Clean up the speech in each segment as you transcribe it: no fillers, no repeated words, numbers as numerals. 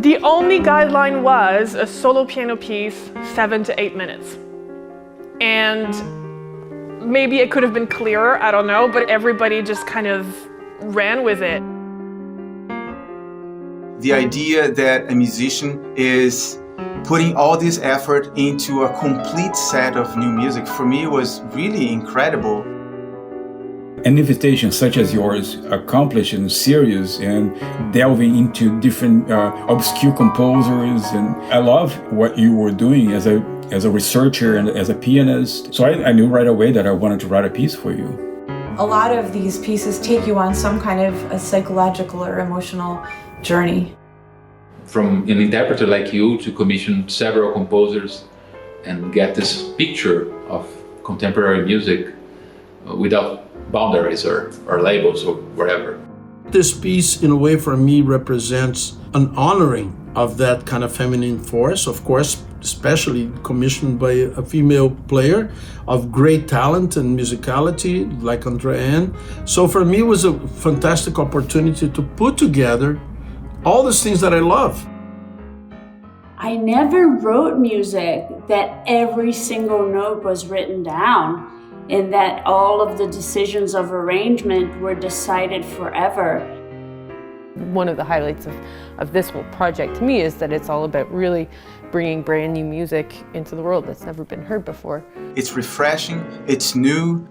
The only guideline was a solo piano piece, 7 to 8 minutes. And maybe it could have been clearer, I don't know, but everybody just kind of ran with it. The idea that a musician is putting all this effort into a complete set of new music, for me, was really incredible. An invitation such as yours, accomplished and serious and delving into different obscure composers, and I love what you were doing as a researcher and as a pianist. So I knew right away that I wanted to write a piece for you. A lot of these pieces take you on some kind of a psychological or emotional journey. From an interpreter like you to commission several composers and get this picture of contemporary music without boundaries or labels or whatever. This piece, in a way, for me, represents an honoring of that kind of feminine force, of course, especially commissioned by a female player of great talent and musicality like Andree-Ann. So for me, it was a fantastic opportunity to put together all these things that I love. I never wrote music that every single note was written down and that all of the decisions of arrangement were decided forever. One of the highlights of this whole project to me is that it's all about really bringing brand new music into the world that's never been heard before. It's refreshing, it's new.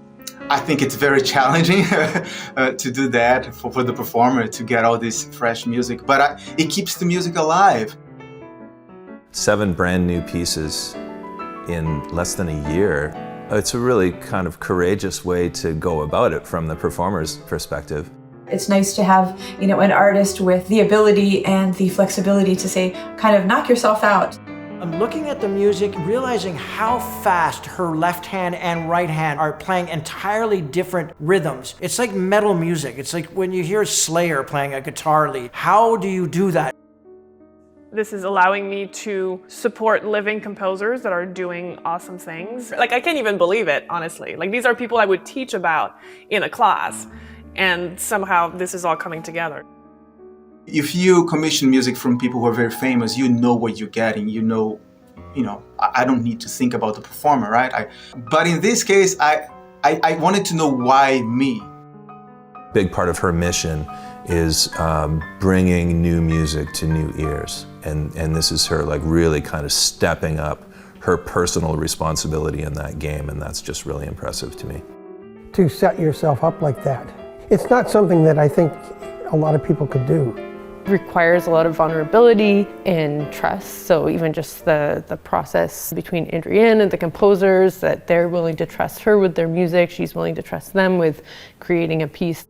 I think it's very challenging to do that for the performer, to get all this fresh music, but it keeps the music alive. 7 brand new pieces in less than a year. It's a really kind of courageous way to go about it from the performer's perspective. It's nice to have, an artist with the ability and the flexibility to say, kind of knock yourself out. I'm looking at the music, realizing how fast her left hand and right hand are playing entirely different rhythms. It's like metal music. It's like when you hear Slayer playing a guitar lead. How do you do that? This is allowing me to support living composers that are doing awesome things. I can't even believe it, honestly. These are people I would teach about in a class, and somehow this is all coming together. If you commission music from people who are very famous, you know what you're getting. I don't need to think about the performer, right? But in this case, I wanted to know why me. Big part of her mission is bringing new music to new ears. And this is her really kind of stepping up her personal responsibility in that game, and that's just really impressive to me. To set yourself up like that, it's not something that I think a lot of people could do. It requires a lot of vulnerability and trust, so even just the process between Andree-Ann and the composers, that they're willing to trust her with their music, she's willing to trust them with creating a piece.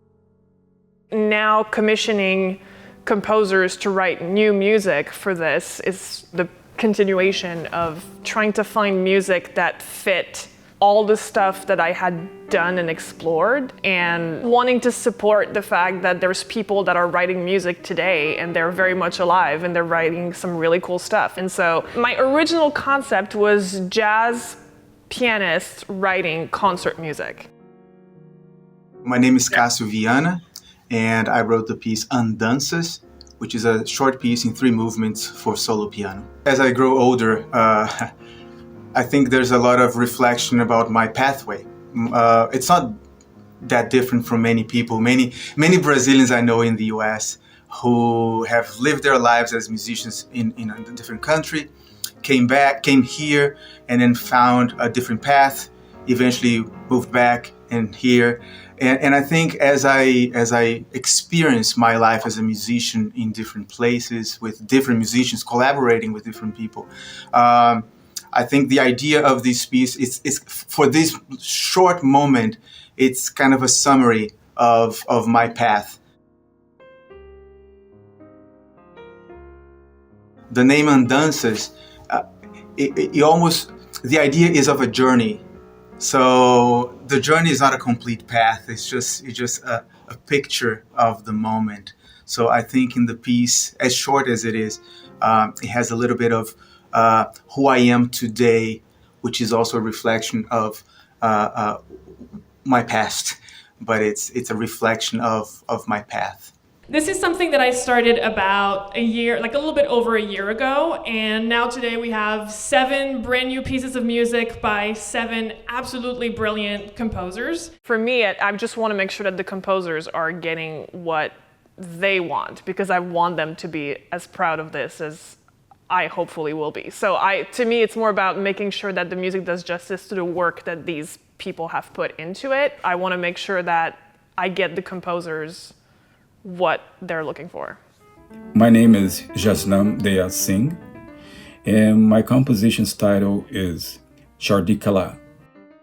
Now commissioning composers to write new music for this is the continuation of trying to find music that fit all the stuff that I had done and explored, and wanting to support the fact that there's people that are writing music today and they're very much alive and they're writing some really cool stuff. And so my original concept was jazz pianists writing concert music. My name is Cassio Vianna, and I wrote the piece Andanças, which is a short piece in 3 movements for solo piano. As I grow older, I think there's a lot of reflection about my pathway. It's not that different from many people. Many Brazilians I know in the US who have lived their lives as musicians in a different country, came here, and then found a different path, eventually moved back and here. And I think as I experience my life as a musician in different places with different musicians, collaborating with different people, I think the idea of this piece is for this short moment, it's kind of a summary of my path. The name Andanças, the idea is of a journey. So the journey is not a complete path. It's just a picture of the moment. So I think in the piece, as short as it is, it has a little bit of who I am today, which is also a reflection of my past, but it's a reflection of my path. This is something that I started about a year, like a little bit over a year ago, and now today we have 7 brand new pieces of music by 7 absolutely brilliant composers. For me, I just want to make sure that the composers are getting what they want, because I want them to be as proud of this as I hopefully will be. So to me, it's more about making sure that the music does justice to the work that these people have put into it. I want to make sure that I get the composers what they're looking for. My name is Jasnam Daya Singh, and my composition's title is Chardi Kala.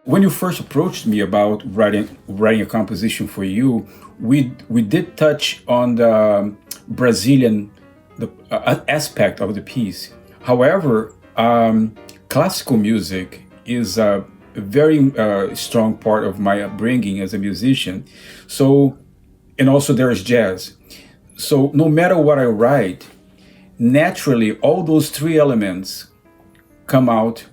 When you first approached me about writing a composition for you, we did touch on the Brazilian aspect of the piece. However, classical music is a very strong part of my upbringing as a musician. And also there's jazz. So no matter what I write, naturally all those 3 elements come out,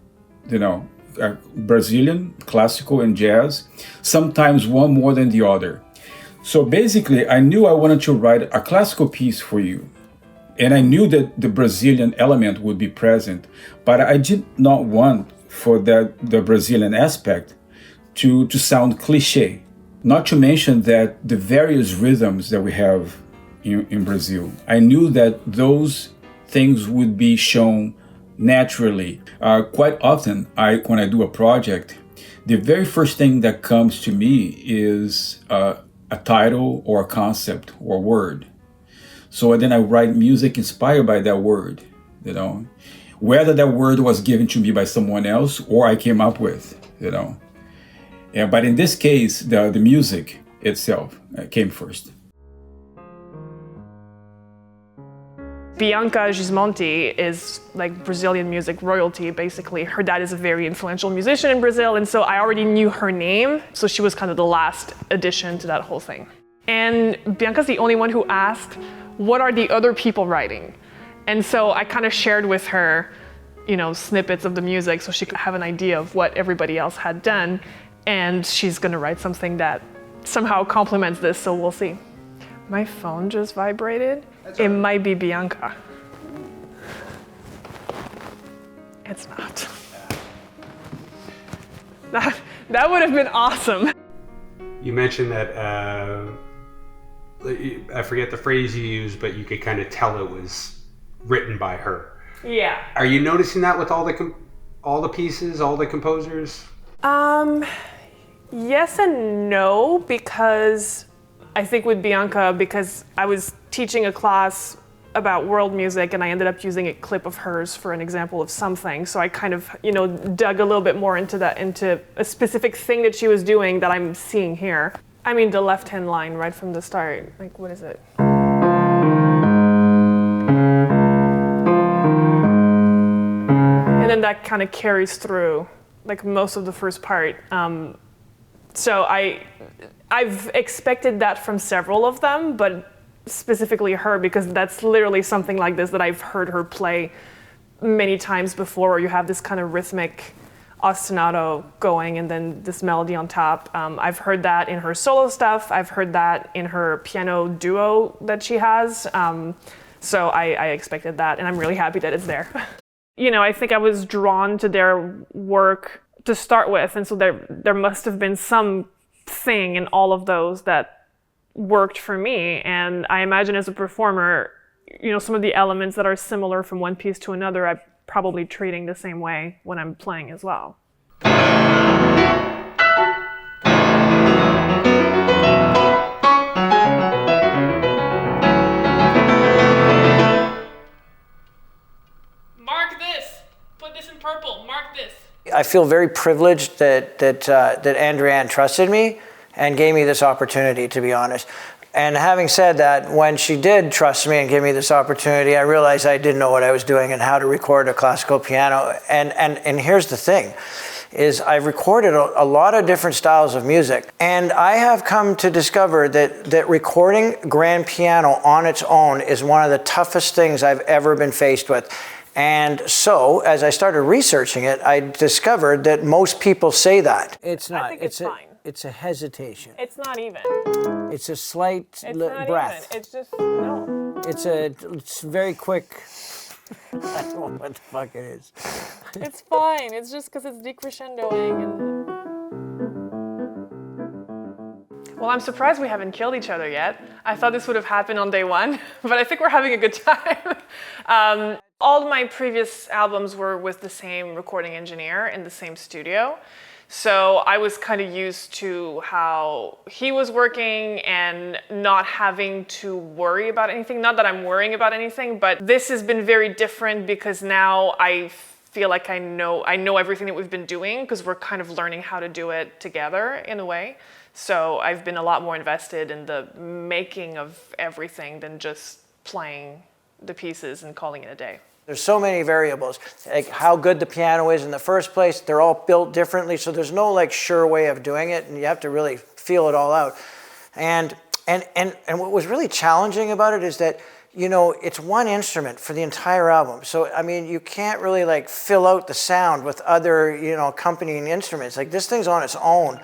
Brazilian, classical, and jazz, sometimes one more than the other. So basically, I knew I wanted to write a classical piece for you. And I knew that the Brazilian element would be present, but I did not want for the Brazilian aspect to sound cliche. Not to mention that the various rhythms that we have in Brazil, I knew that those things would be shown naturally. Quite often, when I do a project, the very first thing that comes to me is a title or a concept or word. So then I write music inspired by that word, whether that word was given to me by someone else or I came up with, Yeah, but in this case, the music itself came first. Bianca Gismonti is like Brazilian music royalty, basically. Her dad is a very influential musician in Brazil, and so I already knew her name, so she was kind of the last addition to that whole thing. And Bianca's the only one who asked, what are the other people writing? And so I kind of shared with her, snippets of the music so she could have an idea of what everybody else had done. And she's gonna write something that somehow complements this, so we'll see. My phone just vibrated. It might be Bianca. It's not. That would have been awesome. You mentioned that, I forget the phrase you used, but you could kind of tell it was written by her. Yeah. Are you noticing that with all the pieces, all the composers? Yes and no, because I think with Bianca, because I was teaching a class about world music and I ended up using a clip of hers for an example of something. So I kind of, dug a little bit more into a specific thing that she was doing that I'm seeing here. I mean, the left-hand line right from the start, like, what is it? And then that kind of carries through, like, most of the first part. So I've expected that from several of them, but specifically her, because that's literally something like this that I've heard her play many times before, where you have this kind of rhythmic ostinato going and then this melody on top. I've heard that in her solo stuff. I've heard that in her piano duo that she has. So I expected that, and I'm really happy that it's there. I think I was drawn to their work to start with, and so there must have been something in all of those that worked for me. And I imagine as a performer, some of the elements that are similar from one piece to another, I'm probably treating the same way when I'm playing as well. Mark this! Put this in purple, mark this! I feel very privileged that Andree-Ann trusted me and gave me this opportunity, to be honest. And having said that, when she did trust me and give me this opportunity, I realized I didn't know what I was doing and how to record a classical piano. And here's the thing, is I've recorded a lot of different styles of music. And I have come to discover that recording grand piano on its own is one of the toughest things I've ever been faced with. And so, as I started researching it, I discovered that most people say that. It's not. I think it's fine. It's a hesitation. It's not even. It's a slight It's not breath. even. It's just, no. It's very quick. I don't know what the fuck it is. It's fine. It's just because it's decrescendoing and... Well, I'm surprised we haven't killed each other yet. I thought this would have happened on day one, but I think we're having a good time. All of my previous albums were with the same recording engineer in the same studio. So I was kind of used to how he was working and not having to worry about anything. Not that I'm worrying about anything, but this has been very different because now I feel like I know everything that we've been doing because we're kind of learning how to do it together in a way. So I've been a lot more invested in the making of everything than just playing the pieces and calling it a day. There's so many variables, like how good the piano is in the first place. They're all built differently, so there's no like sure way of doing it, and you have to really feel it all out. And what was really challenging about it is that, you know, it's one instrument for the entire album. So I mean, you can't really like fill out the sound with other, you know, accompanying instruments. Like this thing's on its own.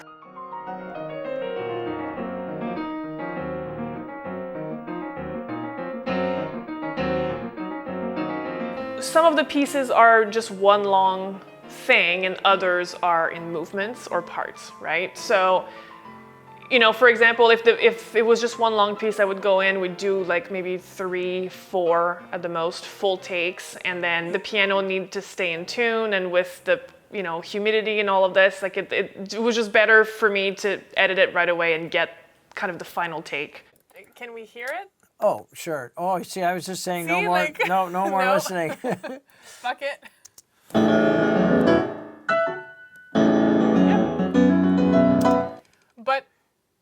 Some of the pieces are just one long thing and others are in movements or parts, right? So, you know, for example, if it was just one long piece, I would go in, we'd do like maybe 3, 4 at the most full takes, and then the piano needed to stay in tune, and with the, you know, humidity and all of this, like it was just better for me to edit it right away and get kind of the final take. Can we hear it? Oh, sure. Oh, see, I was just saying no See, more, like, no more no. listening. Fuck it. But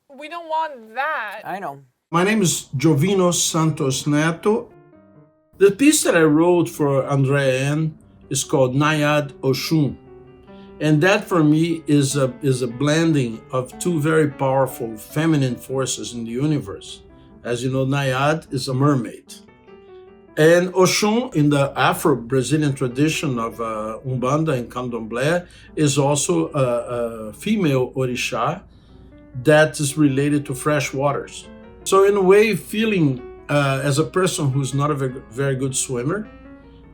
we don't want that. I know. My name is Jovino Santos Neto. The piece that I wrote for Andree-Ann is called Nystedt Oshun. And that for me is a blending of two very powerful feminine forces in the universe. As you know, Nystedt is a mermaid. And Oshun, in the Afro-Brazilian tradition of Umbanda and Candomblé, is also a female orisha that is related to fresh waters. So in a way, feeling as a person who's not a very good swimmer,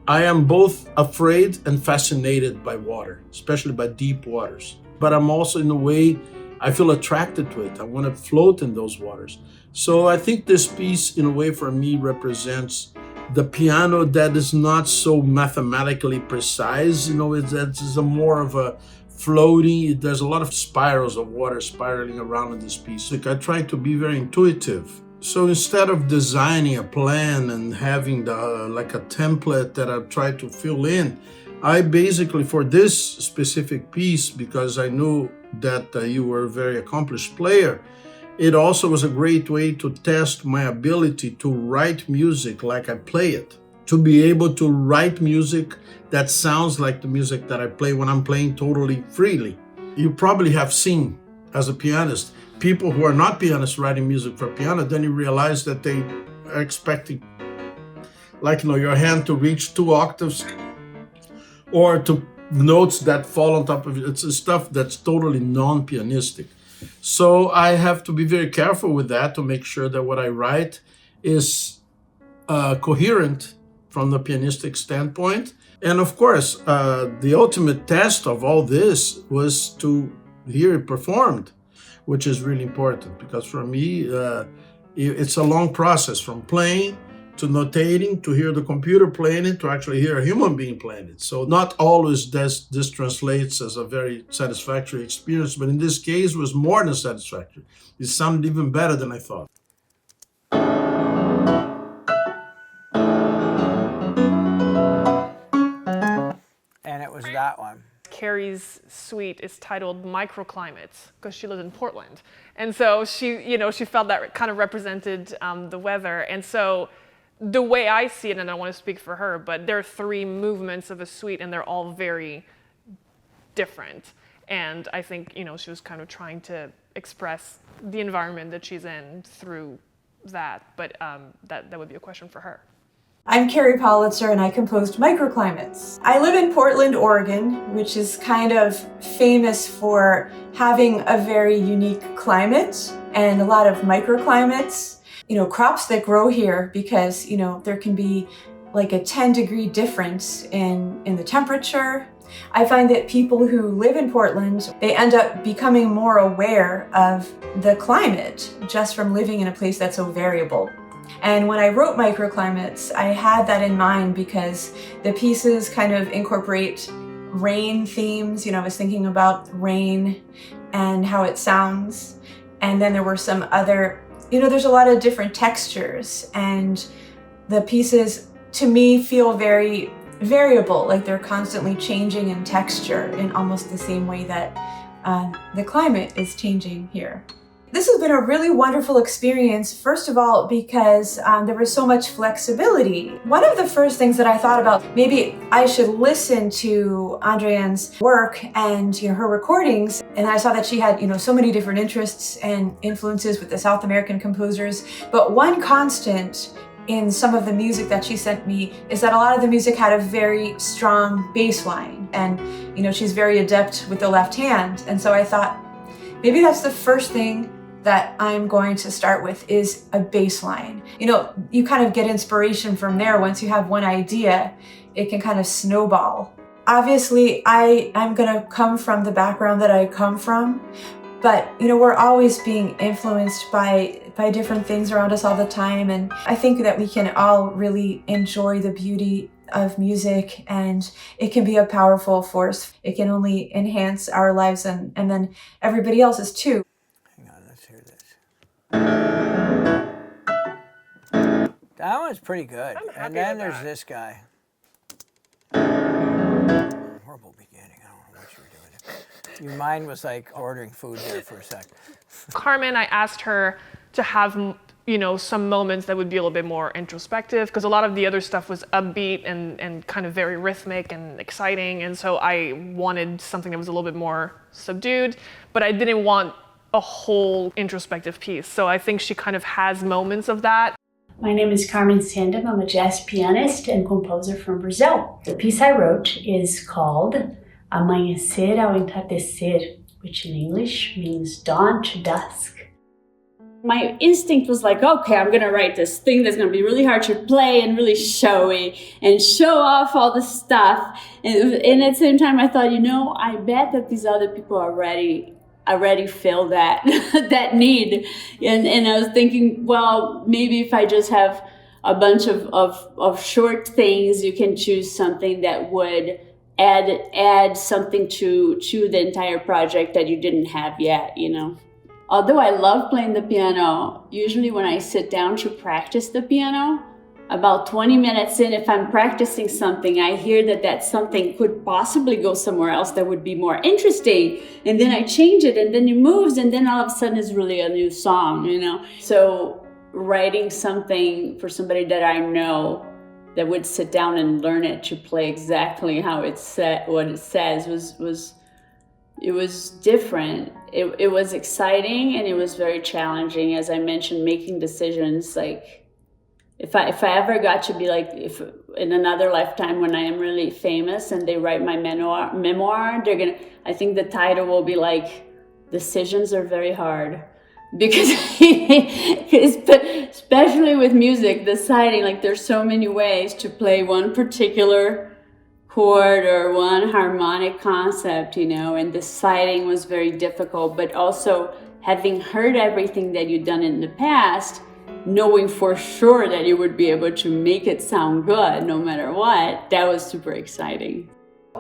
I am both afraid and fascinated by water, especially by deep waters. But I'm also, in a way, I feel attracted to it. I want to float in those waters. So I think this piece, in a way, for me, represents the piano that is not so mathematically precise. You know, it's a more of a floating. There's a lot of spirals of water spiraling around in this piece. Like I try to be very intuitive. So instead of designing a plan and having like a template that I try to fill in, I basically, for this specific piece, because I knew that you were a very accomplished player, it also was a great way to test my ability to write music like I play it, to be able to write music that sounds like the music that I play when I'm playing totally freely. You probably have seen, as a pianist, people who are not pianists writing music for piano, then you realize that they are expecting, like, you know, your hand to reach 2 octaves or to notes that fall on top of it. It's stuff that's totally non-pianistic. So I have to be very careful with that to make sure that what I write is coherent from the pianistic standpoint. And of course, the ultimate test of all this was to hear it performed, which is really important because for me, it's a long process from playing to notating, to hear the computer playing it, to actually hear a human being playing it. So not always this translates as a very satisfactory experience, but in this case, it was more than satisfactory. It sounded even better than I thought. And it was that one. Kerry's suite is titled Microclimates because she lives in Portland. And so she felt that kind of represented the weather. And so the way I see it, and I don't want to speak for her, but there are 3 movements of a suite and they're all very different. And I think, you know, she was kind of trying to express the environment that she's in through that, but that would be a question for her. I'm Kerry Politzer and I composed Microclimates. I live in Portland, Oregon, which is kind of famous for having a very unique climate and a lot of microclimates. Crops that grow here because, there can be like a 10-degree difference in the temperature. I find that people who live in Portland, they end up becoming more aware of the climate just from living in a place that's so variable. And when I wrote Microclimates, I had that in mind because the pieces kind of incorporate rain themes. I was thinking about rain and how it sounds. And then there were some other, there's a lot of different textures, and the pieces to me feel very variable, like they're constantly changing in texture in almost the same way that the climate is changing here. This has been a really wonderful experience, first of all, because there was so much flexibility. One of the first things that I thought about, maybe I should listen to Andree-Ann's work and her recordings, and I saw that she had so many different interests and influences with the South American composers, but one constant in some of the music that she sent me is that a lot of the music had a very strong bass line, and she's very adept with the left hand, and so I thought maybe that's the first thing that I'm going to start with is a bass line. You kind of get inspiration from there. Once you have one idea, it can kind of snowball. Obviously, I'm gonna come from the background that I come from, but we're always being influenced by different things around us all the time, and I think that we can all really enjoy the beauty of music, and it can be a powerful force. It can only enhance our lives and then everybody else's too. Hang on, let's hear this. That one's pretty good. And then there's this guy. Horrible beginning. I don't know what you were doing. Your mind was like ordering food there for a sec. Carmen, I asked her to have some moments that would be a little bit more introspective, because a lot of the other stuff was upbeat and kind of very rhythmic and exciting, and so I wanted something that was a little bit more subdued, but I didn't want a whole introspective piece, so I think she kind of has moments of that. My name is Carmen Sandim. I'm a jazz pianist and composer from Brazil. The piece I wrote is called Amanhecer ao Entardecer, which in English means dawn to dusk. My instinct was like, okay, I'm going to write this thing that's going to be really hard to play and really showy and show off all the stuff. And at the same time, I thought, I bet that these other people already feel that that need. And I was thinking, well, maybe if I just have a bunch of short things, you can choose something that would add something to the entire project that you didn't have yet, Although I love playing the piano, usually when I sit down to practice the piano, about 20 minutes in, if I'm practicing something, I hear that something could possibly go somewhere else that would be more interesting. And then I change it, and then it moves, and then all of a sudden it's really a new song, So writing something for somebody that I know that would sit down and learn it to play exactly how it what it says was different. It was exciting, and it was very challenging. As I mentioned, making decisions, like if I ever got to be like, if in another lifetime when I am really famous and they write my memoir, I think the title will be like, Decisions Are Very Hard. Because especially with music, deciding, like, there's so many ways to play one particular chord or one harmonic concept, and deciding was very difficult, but also having heard everything that you've done in the past, knowing for sure that you would be able to make it sound good no matter what, that was super exciting.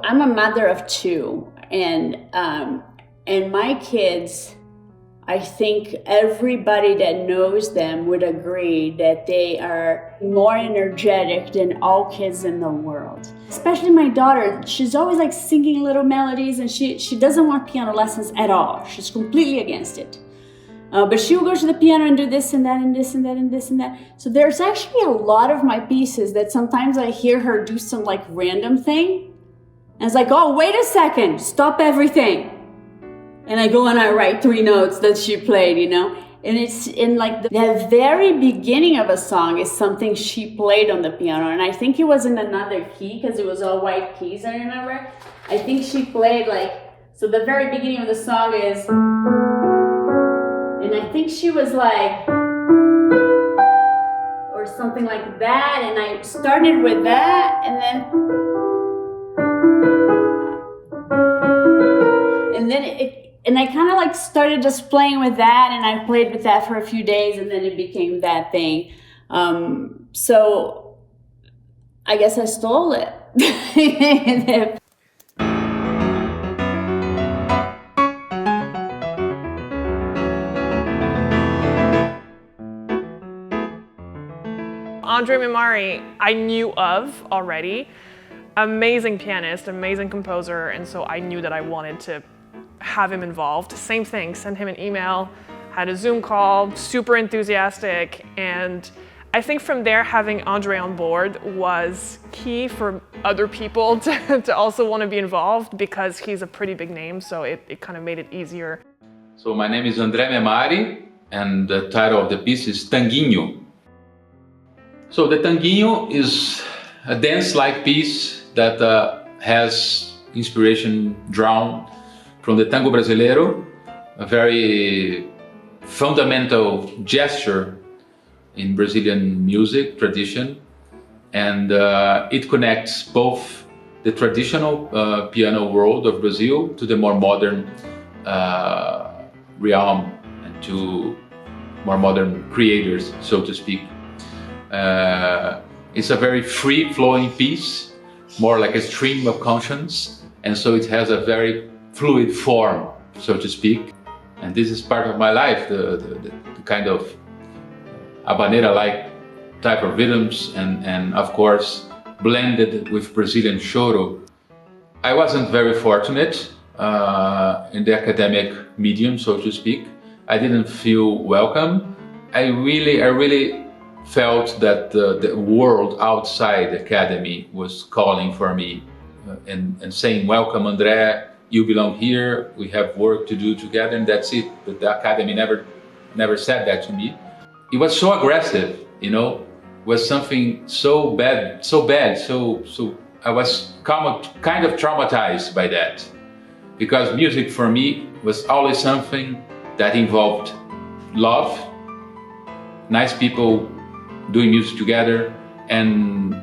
I'm a mother of two, and my kids, I think everybody that knows them would agree that they are more energetic than all kids in the world. Especially my daughter, she's always like singing little melodies, and she doesn't want piano lessons at all. She's completely against it. But she'll go to the piano and do this and that and this and that and this and that. So there's actually a lot of my pieces that sometimes I hear her do some like random thing. And it's like, oh, wait a second, stop everything. And I go and I write 3 notes that she played, And it's in like the very beginning of a song is something she played on the piano. And I think it was in another key because it was all white keys, I remember. I think she played like, so the very beginning of the song is, and I think she was like, or something like that. And I started with that and then and I kind of like started just playing with that, and I played with that for a few days, and then it became that thing. So I guess I stole it. André Mehmari, I knew of already. Amazing pianist, amazing composer, and so I knew that I wanted to have him involved. Same thing, sent him an email, had a Zoom call, super enthusiastic, and I think from there having André on board was key for other people to also want to be involved because he's a pretty big name, so it kind of made it easier. So my name is André Mehmari, and the title of the piece is Tanguinho. So the Tanguinho is a dance-like piece that has inspiration drawn from the tango brasileiro, a very fundamental gesture in Brazilian music tradition, and it connects both the traditional piano world of Brazil to the more modern realm and to more modern creators, so to speak. It's a very free-flowing piece, more like a stream of conscience, and so it has a very fluid form, so to speak. And this is part of my life, the kind of habanera-like type of rhythms and of course blended with Brazilian choro. I wasn't very fortunate in the academic medium, so to speak. I didn't feel welcome. I really felt that the world outside the academy was calling for me and saying, welcome André, you belong here, we have work to do together, and that's it. But the academy never said that to me. It was so aggressive, you know, was something so bad, so I was kind of traumatized by that. Because music for me was always something that involved love, nice people doing music together, and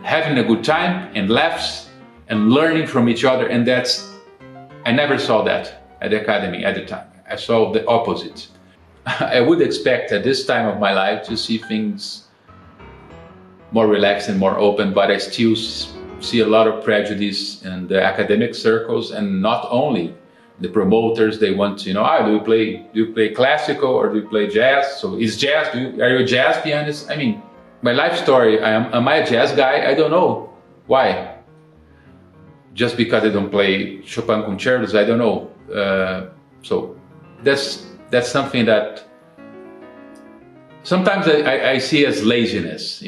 having a good time, and laughs, and learning from each other, and I never saw that at the academy at the time. I saw the opposite. I would expect at this time of my life to see things more relaxed and more open, but I still see a lot of prejudice in the academic circles, and not only the promoters. They want to, do you play classical or do you play jazz? So is jazz, are you a jazz pianist? I mean, my life story, am I a jazz guy? I don't know. Why? Just because I don't play Chopin concertos, I don't know. So that's something that sometimes I see as laziness,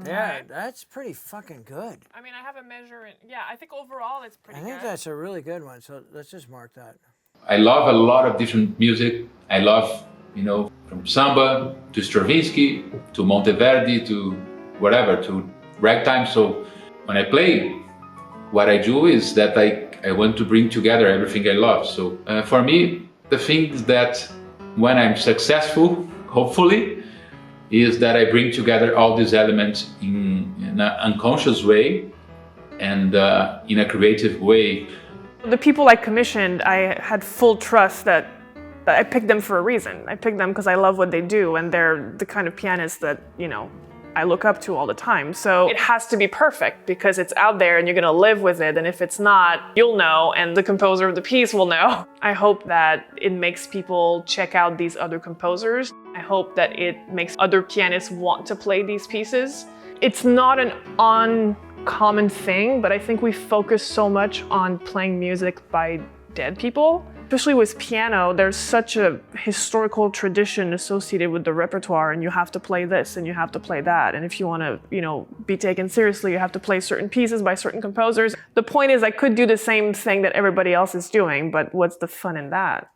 Yeah, that's pretty fucking good. I mean, I have a measure, I think overall it's pretty good. I think that's a really good one, so let's just mark that. I love a lot of different music. I love, from samba to Stravinsky to Monteverdi to whatever, to ragtime. So when I play, what I do is that I want to bring together everything I love. So for me, the thing is that when I'm successful, hopefully, is that I bring together all these elements in an unconscious way and in a creative way. The people I commissioned, I had full trust that I picked them for a reason. I picked them because I love what they do, and they're the kind of pianists that, I look up to all the time. So it has to be perfect because it's out there and you're gonna live with it, and if it's not, you'll know, and the composer of the piece will know. I hope that it makes people check out these other composers. I hope that it makes other pianists want to play these pieces. It's not an uncommon thing, but I think we focus so much on playing music by dead people Especially with piano, there's such a historical tradition associated with the repertoire, and you have to play this and you have to play that. And if you want to, be taken seriously, you have to play certain pieces by certain composers. The point is, I could do the same thing that everybody else is doing, but what's the fun in that?